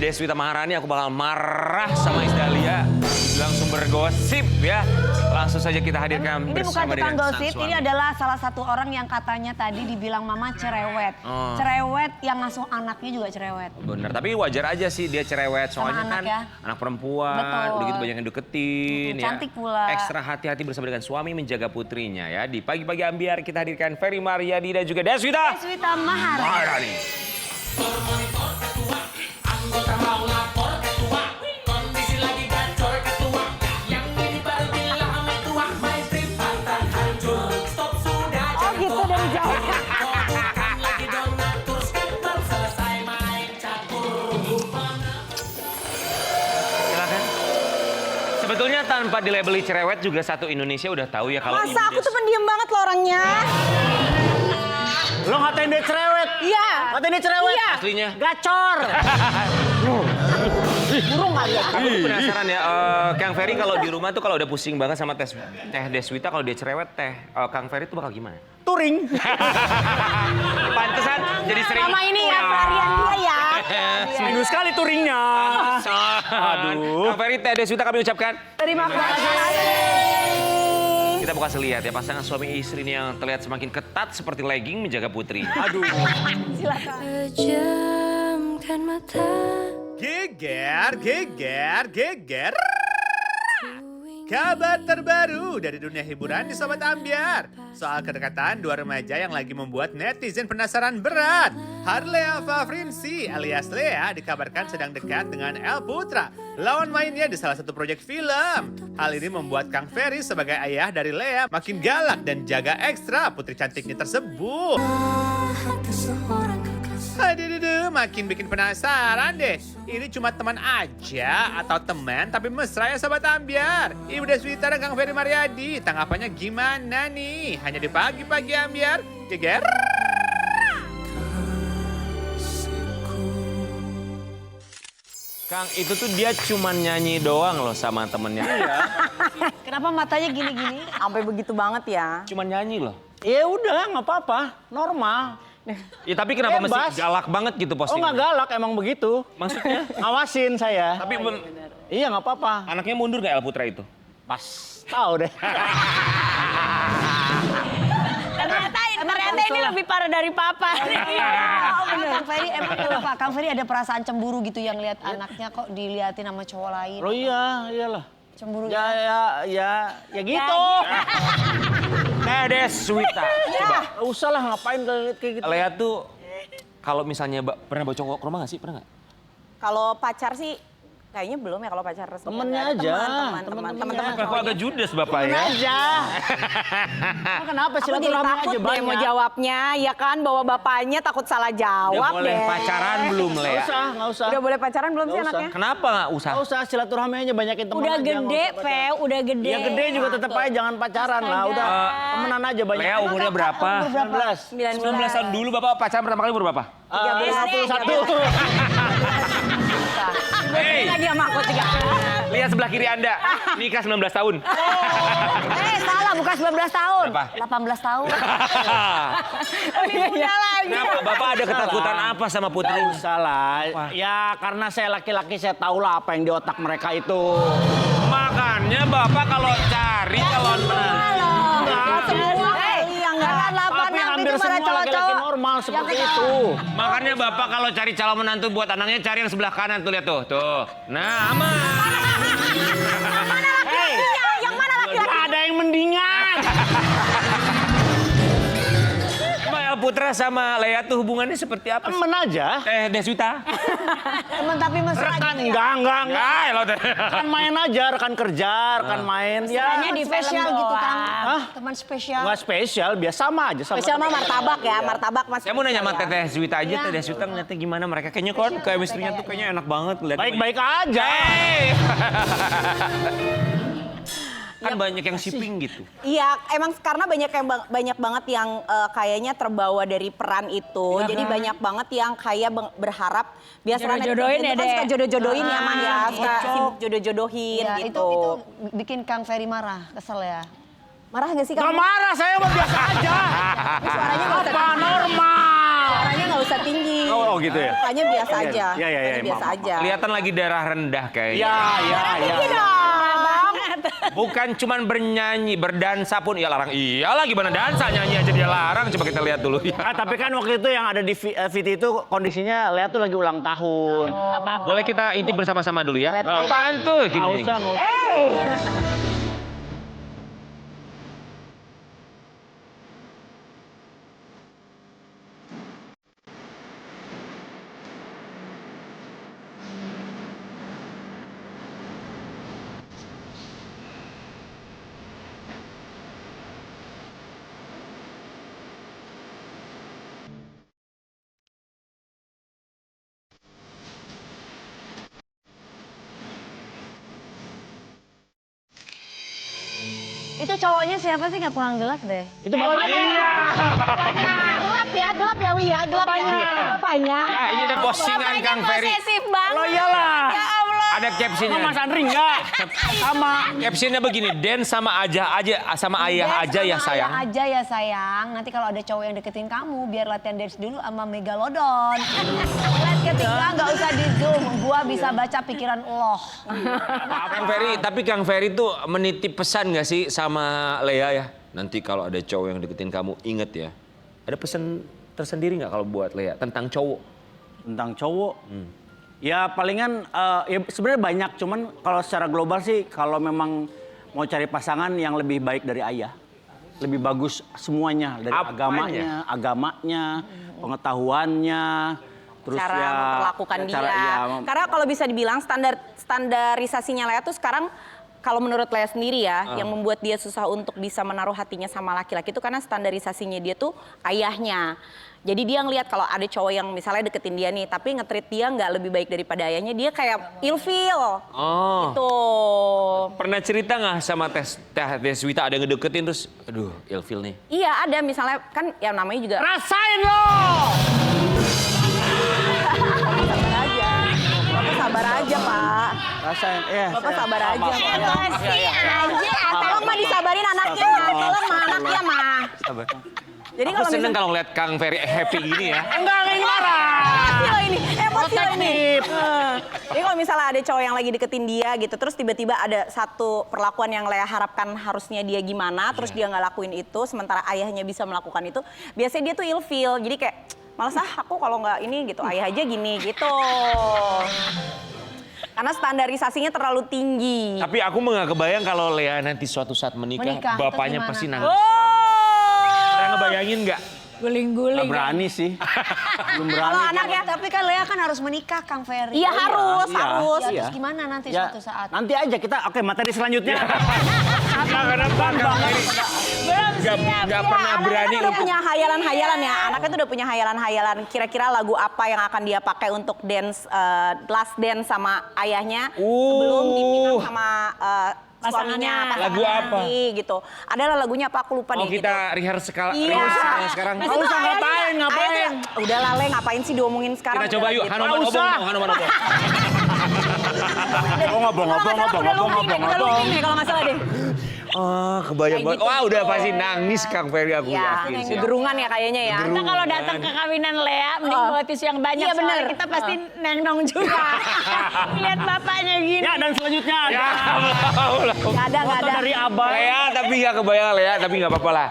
Deswita Maharani, aku bakal marah sama Isdalia. Bilang sumber gosip ya. Langsung saja kita hadirkan Ini bukan bersama tukang dengan gosip, sang ini suami. adalah salah satu orang yang katanya tadi dibilang mama cerewet. Cerewet yang ngasuh anaknya juga cerewet. Bener, tapi wajar aja sih dia cerewet. Soalnya anak kan ya. anak perempuan, Betul. udah gitu banyak yang deketin. ya. Cantik pula. Ekstra hati-hati bersama dengan suami menjaga putrinya ya. Di pagi-pagi ambiar kita hadirkan Ferry Maryadi dan juga Deswita Deswita Maharani. Maharani. Anggota mau lapor ketua, kondisi lagi gacor ketua. Yang ini baru bilang sama tua, my trip pantan hancur. Stop sudah Oh gitu dari jauh. Bukan lagi donatur, skepper selesai main catur. Silakan. Sebetulnya tanpa dilabeli cerewet juga satu Indonesia udah tahu ya kalau Masa aku tuh pendiam banget loh orangnya. Lo ngatain dia cerewet? Iya. Ngatain dia cerewet? Iya. aslinya. Gacor. Burung kali ya. Aku tuh penasaran ya, Kang Ferry kalau di rumah tuh kalau udah pusing banget sama teh Deswita, kalau dia cerewet Kang Ferry tuh bakal gimana? Touring. Pantesan jadi sering. Sama ini ya pelarian dia ya. Seminggu sekali touringnya. Aduh. Kang Ferry, teh Deswita kami ucapkan. Terima kasih. Kita buka selihat ya, pasangan suami istri ini yang terlihat semakin ketat seperti legging menjaga putri. Aduh. Silakan. Pejamkan mata. Geger, geger, geger. Kabar terbaru dari dunia hiburan di Sobat Ambiar. Soal kedekatan dua remaja yang lagi membuat netizen penasaran berat. Harlea Fafrinsi alias Lea dikabarkan sedang dekat dengan El Putra, lawan mainnya di salah satu proyek film. Hal ini membuat Kang Ferry sebagai ayah dari Lea makin galak dan jaga ekstra putri cantiknya tersebut. Aduh, makin bikin penasaran deh. Ini cuma teman aja atau teman tapi mesra ya Sobat Ambiar. Ibu Deswita dan Kang Ferry Maryadi, tanggapannya gimana nih? Hanya di pagi-pagi Ambiar. Geger. Kang, itu tuh dia cuma nyanyi doang loh sama temennya. Kenapa matanya gini-gini? Sampai begitu banget ya. Cuma nyanyi loh. Ya udah, nggak apa-apa. Normal. Ya tapi kenapa Bebas. mesti galak banget gitu Oh postingnya? nggak galak, emang begitu. Maksudnya? Ngawasin saya. Tapi Iya nggak apa-apa. anaknya mundur gak El Putra itu? Pas. Tahu deh. Ternyata ini lebih parah dari papa. Oh bener. Kang Ferry emang kenapa? Kang Ferry ada perasaan cemburu gitu yang lihat anaknya kok diliatin sama cowok lain. Oh iya, iyalah. Cemburu Ya gitu. Teh Deswita. Coba. Nggak usah lah ngapain kayak gitu. Lea tuh kalau misalnya pernah bawa cowok ke rumah gak sih? Pernah gak? Kalau pacar sih kayaknya belum ya kalau pacar resmi. Temennya Nggak ada. aja. Teman-teman Temen-temennya. Aku agak judes bapak Temen ya. aja. Kenapa Aku jadi silaturahmi takut aja deh mau banyak. jawabnya, ya kan bawa bapaknya takut salah Udah jawab boleh deh. pacaran belum Nggak Lea? usah, nggak usah. Udah boleh pacaran belum sih Nggak usah. anaknya? Kenapa gak usah? Nggak usah silaturahmi aja banyakin teman Udah aja. gede, nggak usah pacaran. Fe, udah gede. Ya gede juga tetap aja jangan pacaran lah. Udah temenan aja banyak. Lea umurnya berapa? 19. 19 tahun dulu bapak pacaran pertama kali umur berapa? 31. Hei, Lagi sama aku 30. lihat sebelah kiri Anda. Nikah 19 tahun. Salah bukan 19 tahun. Berapa? 18 tahun. Kenapa? Bapak ada ketakutan apa sama putri? Nggak usah lah. Ya karena saya laki-laki saya tahu lah apa yang di otak mereka itu. Makanya bapak kalau cari calon menantu. Semua kali yang nggak. Tapi hampir semua laki-laki normal seperti itu. Makanya bapak kalau cari calon menantu buat anaknya cari yang sebelah kanan tuh lihat tuh. Tuh. Nah, aman. Hei, Yang mana laki-laki? ada yang mendingan. Emang El Putra sama Lea tuh hubungannya seperti apa? Temen aja. Deswita. Temen tapi mesra Rekan gitu ya. enggak. Enggak, lo Rekan main aja, rekan kerja, rekan main. Ya, Hanya di spesial gitu kan. Hah? Teman spesial. nggak spesial, biasa sama aja. Sama Spesial mah martabak ya, martabak mas. Saya mau nanya sama Teteh Deswita aja, Teteh Deswita ngeliatnya gimana mereka? Kayaknya kan chemistry-nya tuh kayaknya enak banget lihat. Baik-baik aja. Hey! Kan banyak yang shipping gitu. Iya, emang karena banyak banget yang kayaknya terbawa dari peran itu. Jadi banyak banget yang kayak berharap biasanya Jodoh-jodohin ya, kan Dek? suka jodoh-jodohin ya mah ya, suka Cocok. sibuk jodoh-jodohin Ya, gitu. itu bikin Kang Ferry marah, kesel ya. Marah gak sih Nggak kamu? marah, saya mah biasa aja. Suaranya nggak usah. Apa normal? Suaranya nggak usah tinggi. Oh, gitu ya? Mukanya biasa aja. Iya, iya, Mukanya biasa maaf. aja. Kelihatan lagi darah rendah kayaknya. Iya. Bukan cuman bernyanyi, berdansa pun ya larang. Iyalah gimana dansa, nyanyi aja dia larang. Coba kita lihat dulu ya. Tapi kan waktu itu yang ada di VT itu kondisinya Lea tuh lagi ulang tahun. Boleh kita intip bersama-sama dulu ya? Apaan tuh? Gini. Itu cowoknya siapa sih nggak kurang jelas deh. Itu bapaknya. Gelap ya, Wi ya, gelap ya. Apanya? Ah, ini ada postingan Kang Ferry. Posesif banget. Oh iyalah. Ya Allah. Ada captionnya. Mas Andri enggak? Sama. Captionnya begini, Den sama ayah aja ya sayang. Ayah aja ya sayang. Nanti kalau ada cowok yang deketin kamu, biar latihan dance dulu sama Megalodon. Lihat ketika nggak usah di zoom, gua bisa baca pikiran lo. Kang Ferry, tapi Kang Ferry tuh menitip pesan nggak sih sama Lea ya? Nanti kalau ada cowok yang deketin kamu, inget ya. Ada pesan tersendiri nggak kalau buat Lea tentang cowok? Tentang cowok. Ya palingan ya sebenarnya banyak, cuman kalau secara global sih kalau memang mau cari pasangan yang lebih baik dari ayah. Lebih bagus semuanya dari Apanya? agamanya, pengetahuannya, terus Cara ya memperlakukan dia. iya, Karena kalau bisa dibilang standarisasinya Lea tuh sekarang kalau menurut Lea sendiri ya, yang membuat dia susah untuk bisa menaruh hatinya sama laki-laki itu karena standarisasinya dia tuh ayahnya. Jadi dia ngelihat kalau ada cowok yang misalnya deketin dia nih, tapi nge-treat dia nggak lebih baik daripada ayahnya, dia kayak ilfeel. Oh. Gitu. Pernah cerita nggak sama Teh Deswita ada yang ngedeketin terus, aduh ilfil nih. Iya ada, misalnya kan yang namanya juga rasain lo. sabar aja Pak. Rasain, Bapak sabar aja. Iya. Tolong mah disabarin anaknya, tolong mah anaknya mah. Sabar. Jadi Aku kalau seneng misalnya kalau ngeliat Kang Ferry happy gini ya. Enggak marah. emosi loh ini, emosi loh ini. Protektif. Jadi kalau misalnya ada cowok yang lagi deketin dia gitu, terus tiba-tiba ada satu perlakuan yang Lea harapkan harusnya dia gimana, terus dia nggak lakuin itu, sementara ayahnya bisa melakukan itu, biasanya dia tuh ilfeel. Jadi kayak, males aku kalau nggak ini gitu, ayah aja gini gitu. Karena standarisasinya terlalu tinggi. Tapi aku nggak kebayang kalau Lea nanti suatu saat menikah Menikah, bapaknya terus pasti gimana? nangis. Pernah ngebayangin nggak? Nggak berani sih. Belum berani. Kalau anak ya, Tapi kan Lea kan harus menikah Kang Ferry. iya harus, iya. harus. Ya, Iya. terus gimana nanti Ya, suatu saat? nanti aja kita, oke materi selanjutnya. Kenapa Kang Ferry nggak pernah Anaknya berani kan udah untuk punya hayalan-hayalan ya. Anaknya tuh udah punya hayalan-hayalan. Kira-kira lagu apa yang akan dia pakai untuk dance, last dance sama ayahnya sebelum dipinang sama suaminya, Lagu apa? nanti, gitu. Adalah lagunya apa aku lupa Oh deh. kita rehearse Iya. sekarang. Nah, Nggak usah, ngapain. Udah lale, ngapain sih diomongin sekarang? Kita coba Udah yuk, gitu. Hanuman Nggak usah. Hanuman Obong. Ngobong. Udah looping nih kalau nggak salah deh. Oh, kebayang banget. Wah, udah pasti nangis Kang Ferry aku Ya, yakin sih. gerungan ya kayaknya ya. Kita kalau datang ke kawinan Lea, mending bawa tisu yang banyak. Iya, bener. Soalnya kita pasti nengnong juga. Lihat bapaknya gini. Ya dan selanjutnya ada Ya, Nggak ada. foto dari Abah. Lea, tapi nggak kebayang Lea, tapi nggak apa-apa lah.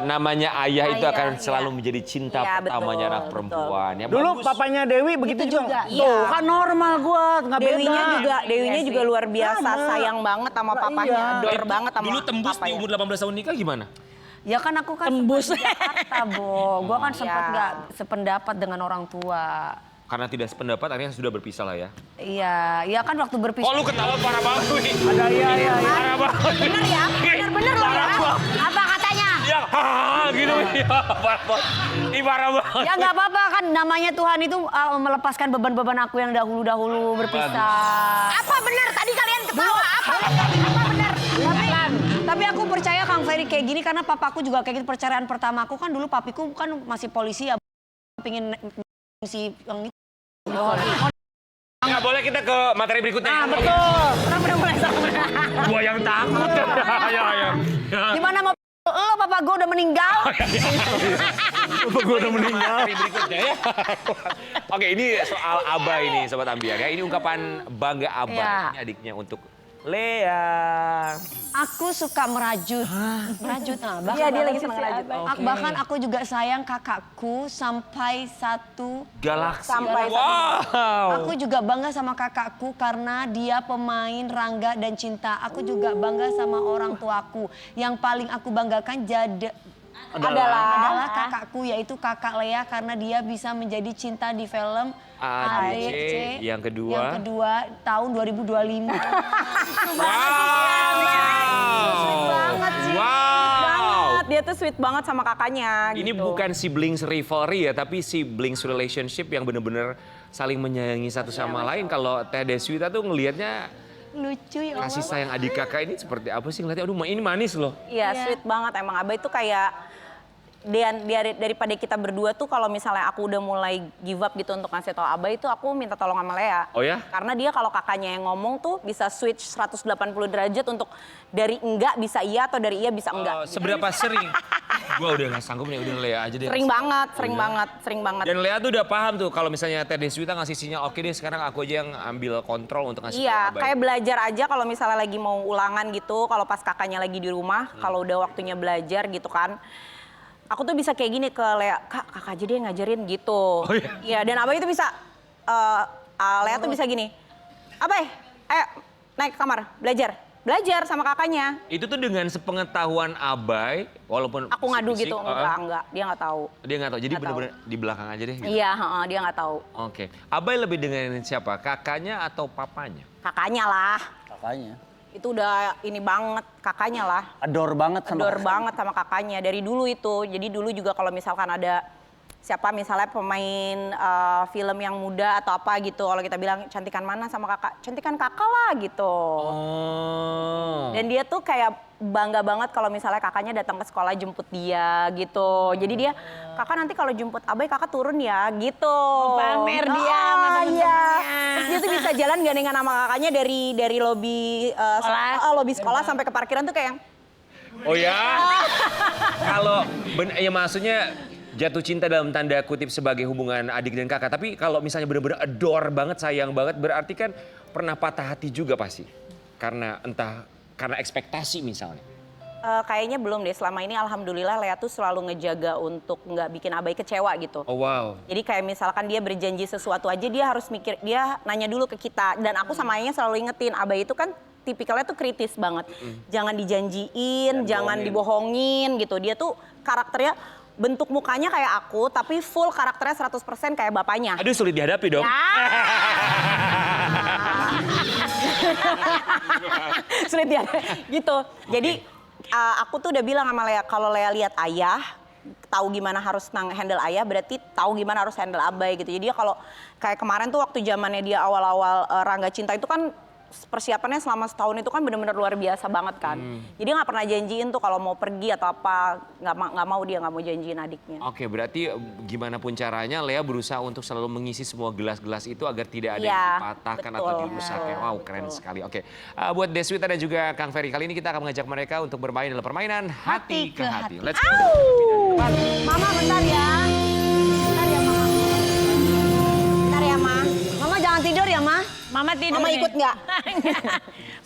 Namanya ayah itu Ayah, akan iya. selalu menjadi cinta Iya, pertamanya betul, anak betul. perempuan. Ya, Dulu bagus. papanya Dewi begitu Itu juga, Tuh, iya. kan normal gua, nggak beda. Dewinya juga luar biasa Sama. sayang banget sama papanya, Iya. adore banget sama Dulu tembus di papanya. umur 18 tahun nikah gimana? Ya kan aku kan Tembus. sempat di Jakarta, Bo. Gua kan sempat Iya. nggak sependapat dengan orang tua. Karena tidak sependapat akhirnya sudah berpisah lah ya. Iya, ya kan waktu berpisah. Oh lu ketawa parah banget nih. Ada iya. Parah banget. Bener ya, bener-bener loh ya. Apa katanya? Ya, gitu. Ya, parah banget. Ih, parah banget. Ya nggak apa-apa kan, namanya Tuhan itu melepaskan beban-beban aku yang dahulu-dahulu berpisah. Apa bener tadi kalian ketawa? Apa bener? Tapi aku percaya Kang Ferry kayak gini karena papaku juga kayak gitu. Perceraian pertama aku kan dulu papiku kan masih polisi ya, pingin si yang itu. Nggak boleh kita ke materi berikutnya. Betul. Udah mulai sama. Gua yang takut. Ya. Gimana mau lo papa lupa gue udah meninggal. Gue udah meninggal. Berikutnya ya. Oke, ini soal Abah ini Sobat Ambiar ya. Ini ungkapan bangga Abah. Iya. Ini adiknya untuk Lea. Aku suka merajut. Merajut. Nah, Iya, dia lagi seneng merajut. Bahkan aku juga sayang kakakku sampai satu. Galaksi. Sampai wow. Aku juga bangga sama kakakku karena dia pemain Rangga dan Cinta. Aku juga bangga sama orang tuaku. Yang paling aku banggakan adalah kakakku, yaitu kakak Lea, karena dia bisa menjadi cinta di film ADC. Yang kedua tahun 2025. Wow. banget sih. Wow. Dia tuh sweet banget sama kakaknya. Ini gitu. bukan siblings rivalry ya, tapi siblings relationship yang bener-bener saling menyayangi satu sama lain. Kalau Teh Deswita tuh ngelihatnya Lucu ya Allah. kasih sayang adik kakak ini seperti apa sih ngeliatnya? Aduh, ini manis loh. Iya, sweet banget emang. Abah itu kayak daripada kita berdua tuh kalau misalnya aku udah mulai give up gitu untuk ngasih tau Abah itu aku minta tolong sama Lea. Oh ya? Karena dia kalau kakaknya yang ngomong tuh bisa switch 180 derajat untuk dari enggak bisa iya atau dari iya bisa enggak. Seberapa sering? Gua udah gak sanggup nih, udah Lea aja deh. Sering banget. Dan Lea tuh udah paham tuh kalau misalnya Teh Deswita ngasih sinyal, oke deh sekarang aku aja yang ambil kontrol untuk ngasih Iya, tau Abah. kayak belajar aja kalau misalnya lagi mau ulangan gitu, kalau pas kakaknya lagi di rumah, kalau udah waktunya belajar gitu kan. Aku tuh bisa kayak gini ke Lea, kakak aja dia ngajarin gitu. Oh, iya? Iya, dan Abah itu bisa, Lea tuh bisa gini, Abah, ayo naik ke kamar, belajar sama kakaknya. Itu tuh dengan sepengetahuan Abai, walaupun Aku ngadu fisik-fisik, gitu, enggak, dia nggak tahu. Dia nggak tahu, jadi Nggak tahu. bener-bener di belakang aja deh. Gitu. Iya, dia nggak tahu. Oke, Abai lebih dengerin siapa? Kakaknya atau papanya? Kakaknya lah, Kakaknya. itu udah ini banget, kakaknya lah. Adore banget sama Adore banget sama kakaknya dari dulu itu. Jadi dulu juga kalau misalkan ada siapa misalnya pemain film yang muda atau apa gitu, kalau kita bilang cantikan mana sama kakak, cantikan kakak lah gitu. Oh. Dan dia tuh kayak bangga banget kalau misalnya kakaknya datang ke sekolah jemput dia gitu. Jadi dia, kakak nanti kalau jemput Abai kakak turun ya gitu. pamer dia sama Iya. temen-temennya. Terus dia tuh bisa jalan gandengan sama kakaknya dari lobi lobi sekolah sampai ke parkiran tuh kayak Oh ya? Kalau ya maksudnya jatuh cinta dalam tanda kutip sebagai hubungan adik dan kakak. Tapi kalau misalnya benar-benar adore banget, sayang banget, berarti kan pernah patah hati juga pasti. Karena karena ekspektasi misalnya. kayaknya belum deh. Selama ini alhamdulillah Lea tuh selalu ngejaga untuk nggak bikin Abai kecewa gitu. Oh wow. Jadi kayak misalkan dia berjanji sesuatu aja dia harus mikir, dia nanya dulu ke kita. Dan aku sama Ayahnya selalu ingetin, Abai itu kan tipikalnya tuh kritis banget. Jangan dijanjiin, jangan dibohongin gitu. Dia tuh karakternya, bentuk mukanya kayak aku, tapi full karakternya 100% kayak bapaknya. Aduh sulit dihadapi dong. Sulit ya, gitu. Jadi aku tuh udah bilang sama Lea, kalau Lea lihat ayah, tahu gimana harus handle ayah, berarti tahu gimana harus handle Abai gitu. Jadi dia kalau kayak kemarin tuh waktu zamannya dia awal-awal Rangga Cinta itu kan persiapannya selama setahun itu kan benar-benar luar biasa banget kan. Jadi nggak pernah janjiin tuh kalau mau pergi atau apa, nggak mau dia nggak mau janjiin adiknya. Oke, berarti gimana pun caranya Lea berusaha untuk selalu mengisi semua gelas-gelas itu agar tidak ada Iya, yang dipatahkan atau betul, dirusakkan. betul, Wow, keren sekali. Oke, buat Deswita dan juga Kang Ferry, kali ini kita akan mengajak mereka untuk bermain dalam permainan Hati ke Hati. Let's go. Mama bentar ya. Bentar ya Mama. Bentar ya Ma. Mama jangan tidur ya, Ma. Mama tidur. Mama nih. ikut nggak?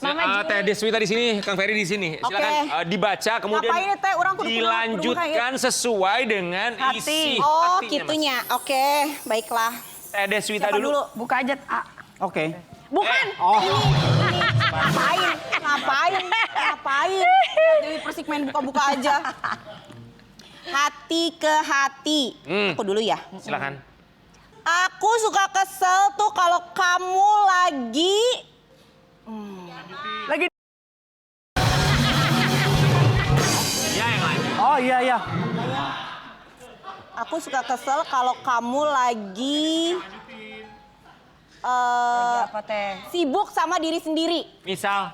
Mama Teh Deswita di sini, Kang Ferry di sini. Silakan dibaca kemudian Ngapain ya, Teh? Orang kudu dilanjutkan sesuai dengan isi Oh, hatinya, Mas. gitunya. Oke, baiklah. Teh Deswita Siapa dulu. Buka aja. Oke. Bukan. Ini. Ngapain? Dewi Persik main buka-buka aja. Hati ke hati. Aku dulu ya. Silakan. Aku suka kesel tuh kalau kamu lagi Ya yang lain. Oh iya. Aku suka kesel kalau kamu lagi Apa teh? sibuk sama diri sendiri. Misal.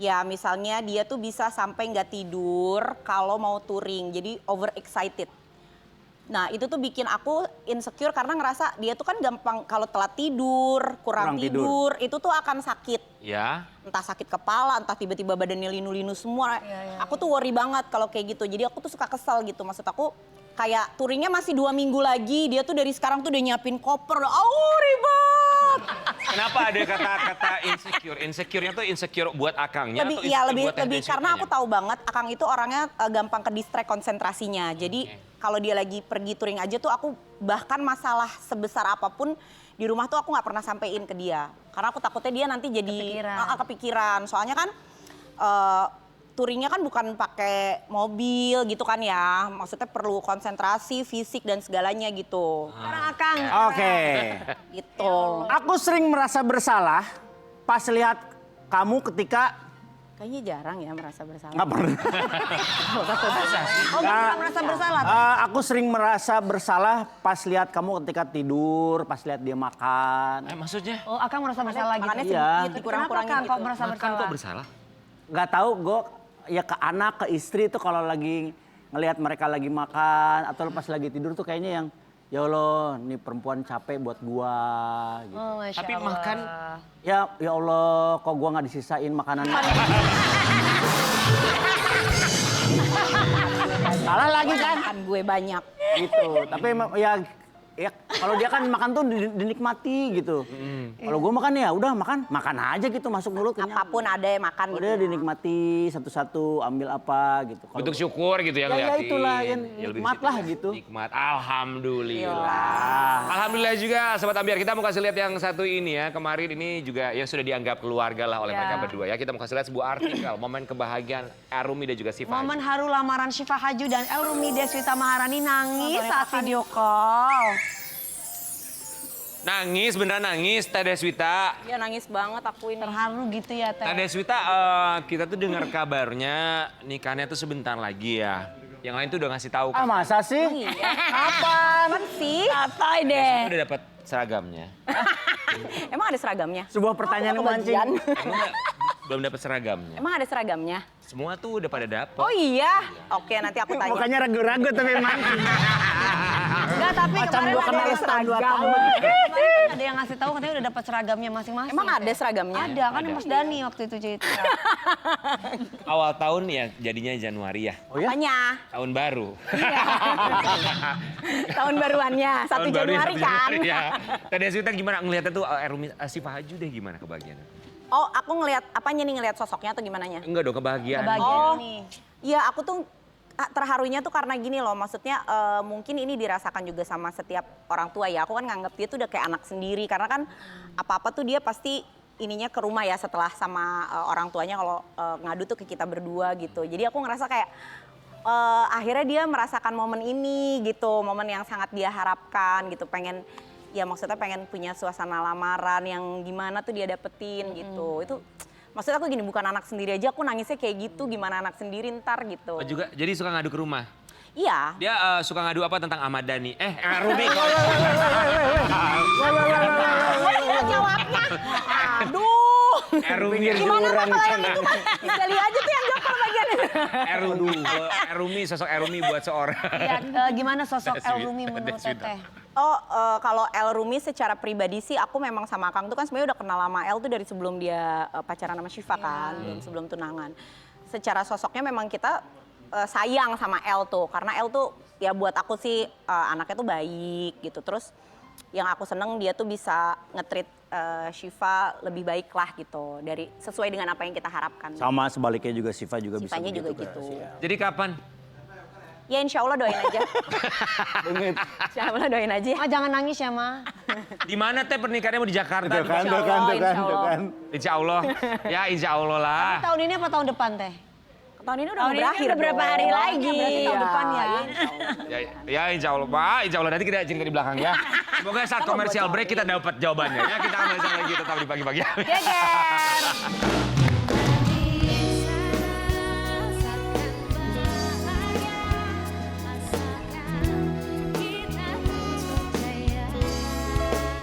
Ya misalnya dia tuh bisa sampai nggak tidur kalau mau touring, jadi overexcited. Nah itu tuh bikin aku insecure karena ngerasa dia tuh kan gampang kalau telat tidur, kurang tidur, itu tuh akan sakit. Ya. Entah sakit kepala, entah tiba-tiba badannya linu-linu semua. Aku tuh worry banget kalau kayak gitu. Jadi aku tuh suka kesel gitu. Maksud aku kayak touringnya masih 2 minggu lagi. Dia tuh dari sekarang tuh udah nyiapin koper. Ribet. Kenapa ada kata-kata insecure? Insecure-nya tuh insecure buat akangnya Lebih atau iya insecure lebih buat lebih Teh karena aku Deswitanya? tahu banget Akang itu orangnya gampang ke distract konsentrasinya. Jadi kalau dia lagi pergi touring aja tuh aku bahkan masalah sebesar apapun di rumah tuh aku nggak pernah sampein ke dia. Karena aku takutnya dia nanti jadi kepikiran. Soalnya kan touringnya kan bukan pakai mobil gitu kan ya. Maksudnya perlu konsentrasi, fisik dan segalanya gitu. Sekarang Akang. Oke. Gitu. Aku sering merasa bersalah pas lihat kamu ketika Kayaknya jarang ya merasa bersalah. nggak pernah. Oh, nggak pernah merasa bersalah. Aku sering merasa bersalah pas lihat kamu ketika tidur, pas lihat dia makan. Maksudnya? Oh, Akang merasa bersalah gitu. Makannya Iya. sedikit, dikurang-kurangin Kenapa Kang kok gitu. merasa Makan bersalah? kok bersalah? Nggak tahu, gue ya ke anak, ke istri tuh kalau lagi ngelihat mereka lagi makan atau pas lagi tidur tuh kayaknya yang ya Allah, nih perempuan capek buat gua gitu. Oh, Masya Tapi Allah. makan Ya Allah, kok gua nggak disisain makanan. Salah lagi kan? Makan gue banyak. Gitu. Tapi emang ya kalau dia kan makan tuh dinikmati gitu. Kalau gua makan ya udah makan aja gitu masuk mulut kenyang. Apapun ada yang makan gitu. Udah dinikmati satu-satu, ambil apa gitu. Kalau bentuk syukur gitu ya Ya, ngeliatin. itulah, yang Ya, lebih nikmat ke situ lah ya. gitu. Nikmat, alhamdulillah. Alhamdulillah juga Sobat Ambiar, kita mau kasih lihat yang satu ini ya. Kemarin ini juga yang sudah dianggap keluarga lah oleh mereka berdua ya. Kita mau kasih lihat sebuah artikel, momen kebahagiaan Arumi dan juga Syifa. Momen haru lamaran Syifa Haju dan Elrumi Deswita Maharani nangis saat video call. Nangis, beneran nangis Teh Deswita. Ya nangis banget aku ini. Terharu gitu ya Teh. Teh Deswita, kita tuh dengar kabarnya nikahnya tuh sebentar lagi ya. Yang lain tuh udah ngasih tahu Ah kan. masa sih? Iya. Kapan sih? Santai deh. Deswita udah dapat seragamnya. Emang ada seragamnya? Sebuah pertanyaan yang memancing. Kebagian. Emang belum dapat seragamnya. Emang ada seragamnya? Semua tuh udah pada dapet. Oh iya. Oke nanti aku tanya. Mukanya ragu-ragu tapi mancing. Enggak, tapi Macan kemarin gua ada kenal yang setahun 2 tahun. Kemarin ada yang ngasih tahu katanya udah dapat seragamnya masing-masing. Emang ada seragamnya? Ada kan Mas Dani waktu itu cerita. Awal tahun ya jadinya Januari ya. Oh ya? Apanya? Tahun baru. Tahun baruannya, 1 Tahun baru ya, Januari 1 kan? Januari, ya. Tadi Deswita gimana ngelihatnya tuh Erumi Syifa Haju deh gimana kebahagiaannya? Oh aku ngelihat, apanya nih ngelihat sosoknya atau gimananya? Enggak dong kebahagiaan. Kebahagiaan Oh, nih. iya aku tuh terharunya tuh karena gini loh, maksudnya mungkin ini dirasakan juga sama setiap orang tua ya. Aku kan nganggap dia tuh udah kayak anak sendiri karena kan apa-apa tuh dia pasti ininya ke rumah ya setelah sama orang tuanya kalau ngadu tuh ke kita berdua gitu. Jadi aku ngerasa kayak akhirnya dia merasakan momen ini gitu, momen yang sangat dia harapkan gitu, pengen ya maksudnya pengen punya suasana lamaran yang gimana tuh dia dapetin gitu. Itu maksudnya aku gini, bukan anak sendiri aja aku nangisnya kayak gitu, gimana anak sendiri ntar gitu. Oh, juga jadi suka ngadu ke rumah. Iya. Dia suka ngadu apa tentang Ahmad Dhani? Rumi. Apa jawabnya? Aduh. Rumi. Gimana kalau yang itu mah? Gali aja tuh yang jawab kalau bagian itu. Rumi, sosok Rumi buat seorang. Ya, gimana sosok Deswita, Elrumi menurut Deswita. Teteh? Oh, kalau El Rumi secara pribadi sih aku memang sama Kang tuh kan sebenarnya udah kenal lama El tuh dari sebelum dia pacaran sama Syifa kan, sebelum tunangan. Secara sosoknya memang kita sayang sama El tuh, karena El tuh ya buat aku sih anaknya tuh baik gitu. Terus yang aku seneng dia tuh bisa nge-treat Syifa lebih baik lah gitu, dari sesuai dengan apa yang kita harapkan. Sama sebaliknya juga Syifa juga bisa Sifanya juga begitu. gitu. Jadi kapan? Ya insya Allah doain aja. Insya Allah doain aja. Ah, jangan nangis ya, Ma. Di mana Teh pernikahannya mau di Jakarta? Tuh kan, tuh kan, tuh kan, tuh kan. Insya Allah. Ya insya Allah lah. Tahun ini apa tahun depan, Teh? Tahun ini udah Tahun mau ini berakhir udah berapa dong. hari lagi. Berarti tahun depan ya. Ya insya Allah Pak, insya Allah nanti kita cerita di belakang ya. Semoga saat komersial break kita dapat jawabannya. Ya kita akan bahas lagi tetap di pagi-pagi. Geger.